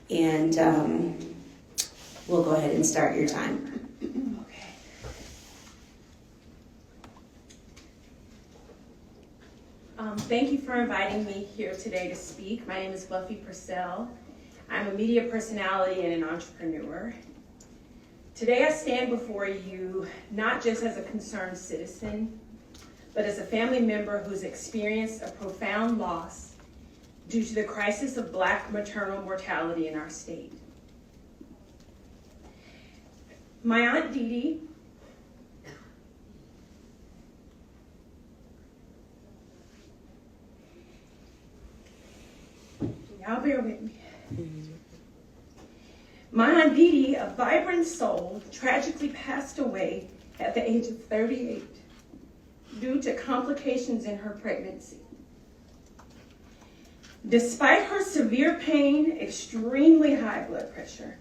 And we'll go ahead and start your time. Okay. Thank you for inviting me here today to speak. My name is Fluffy Purcell. I'm a media personality and an entrepreneur. Today I stand before you not just as a concerned citizen, but as a family member who's experienced a profound loss due to the crisis of Black maternal mortality in our state. My Aunt Dee Dee y'all bear with me. My Aunt Dee Dee, a vibrant soul, tragically passed away at the age of 38 due to complications in her pregnancy. Despite her severe pain, extremely high blood pressure,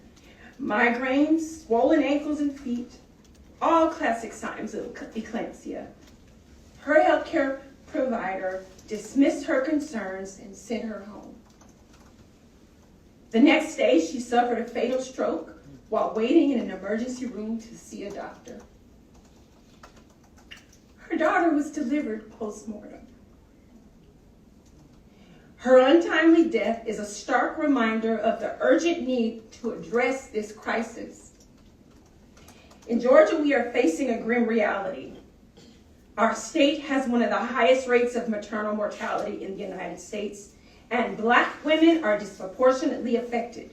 migraines, swollen ankles and feet, all classic signs of eclampsia, her healthcare provider dismissed her concerns and sent her home. The next day, she suffered a fatal stroke while waiting in an emergency room to see a doctor. Her daughter was delivered post-mortem. Her untimely death is a stark reminder of the urgent need to address this crisis. In Georgia, we are facing a grim reality. Our state has one of the highest rates of maternal mortality in the United States, and Black women are disproportionately affected.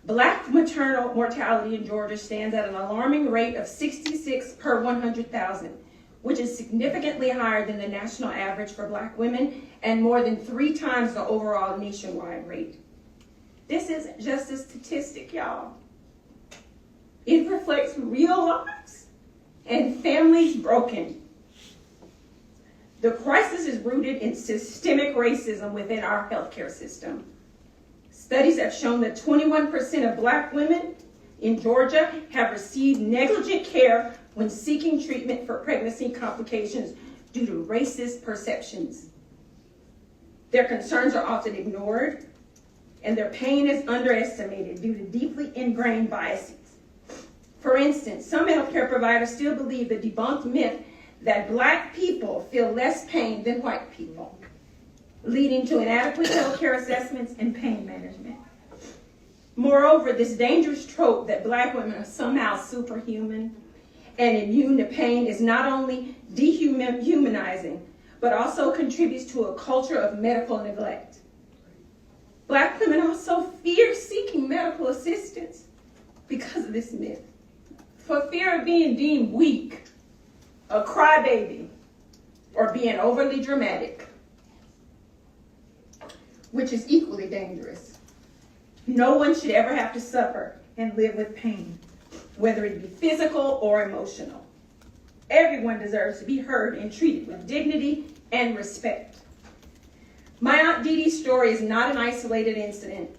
Black maternal mortality in Georgia stands at an alarming rate of 66 per 100,000, which is significantly higher than the national average for Black women and more than 3 times the overall nationwide rate. This isn't just a statistic, y'all. It reflects real lives and families broken. The crisis is rooted in systemic racism within our healthcare system. Studies have shown that 21% of Black women in Georgia have received negligent care when seeking treatment for pregnancy complications due to racist perceptions. Their concerns are often ignored, and their pain is underestimated due to deeply ingrained biases. For instance, some healthcare providers still believe the debunked myth that Black people feel less pain than white people, leading to inadequate healthcare assessments and pain management. Moreover, this dangerous trope that Black women are somehow superhuman and immune to pain is not only dehumanizing, but also contributes to a culture of medical neglect. Black women also fear seeking medical assistance because of this myth, for fear of being deemed weak, a crybaby, or being overly dramatic, which is equally dangerous. No one should ever have to suffer and live with pain, whether it be physical or emotional. Everyone deserves to be heard and treated with dignity and respect. My Aunt Dee Dee's story is not an isolated incident.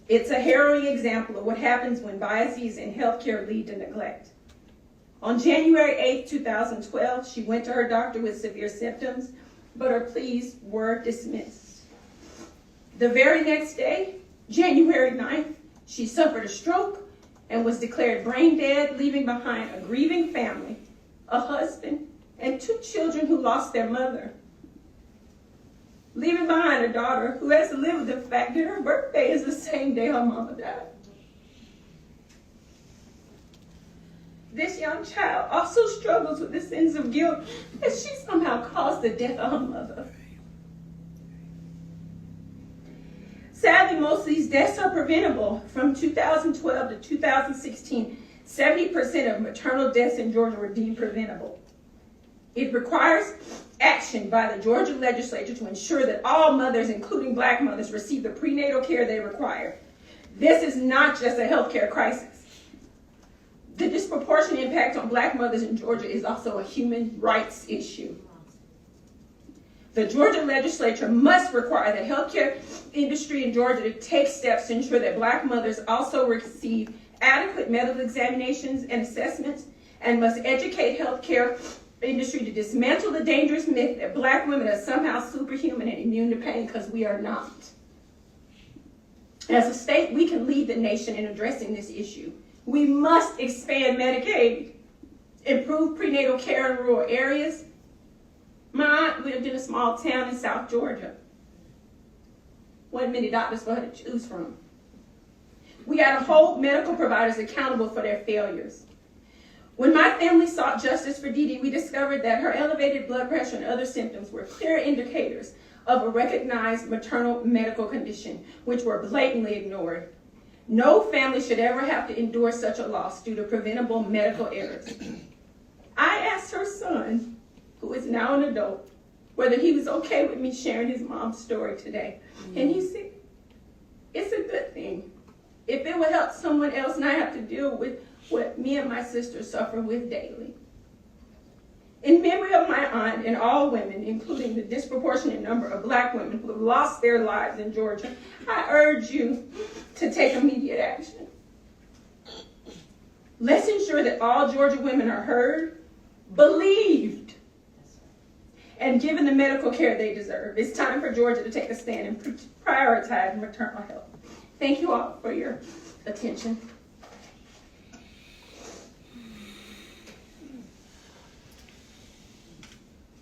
It's a harrowing example of what happens when biases in healthcare lead to neglect. On January 8, 2012, she went to her doctor with severe symptoms, but her pleas were dismissed. The very next day, January 9th, she suffered a stroke and was declared brain dead, leaving behind a grieving family, a husband, and 2 children who lost their mother. Leaving behind a daughter who has to live with the fact that her birthday is the same day her mama died. This young child also struggles with the sense of guilt that she somehow caused the death of her mother. Sadly, most of these deaths are preventable. From 2012 to 2016, 70% of maternal deaths in Georgia were deemed preventable. It requires action by the Georgia legislature to ensure that all mothers, including Black mothers, receive the prenatal care they require. This is not just a healthcare crisis. The disproportionate impact on Black mothers in Georgia is also a human rights issue. The Georgia legislature must require the healthcare industry in Georgia to take steps to ensure that Black mothers also receive adequate medical examinations and assessments, and must educate healthcare industry to dismantle the dangerous myth that Black women are somehow superhuman and immune to pain, because we are not. As a state, we can lead the nation in addressing this issue. We must expand Medicaid, improve prenatal care in rural areas. My aunt lived in a small town in South Georgia. Wasn't many doctors for her to choose from. We got to hold medical providers accountable for their failures. When my family sought justice for Dee Dee, we discovered that her elevated blood pressure and other symptoms were clear indicators of a recognized maternal medical condition, which were blatantly ignored. No family should ever have to endure such a loss due to preventable medical errors. I asked her son, who is now an adult, whether he was okay with me sharing his mom's story today. And he said, it's a good thing. If it would help someone else not have to deal with what me and my sister suffer with daily. In memory of my aunt and all women, including the disproportionate number of Black women who have lost their lives in Georgia, I urge you to take immediate action. Let's ensure that all Georgia women are heard, believed, and given the medical care they deserve. It's time for Georgia to take a stand and prioritize maternal health. Thank you all for your attention.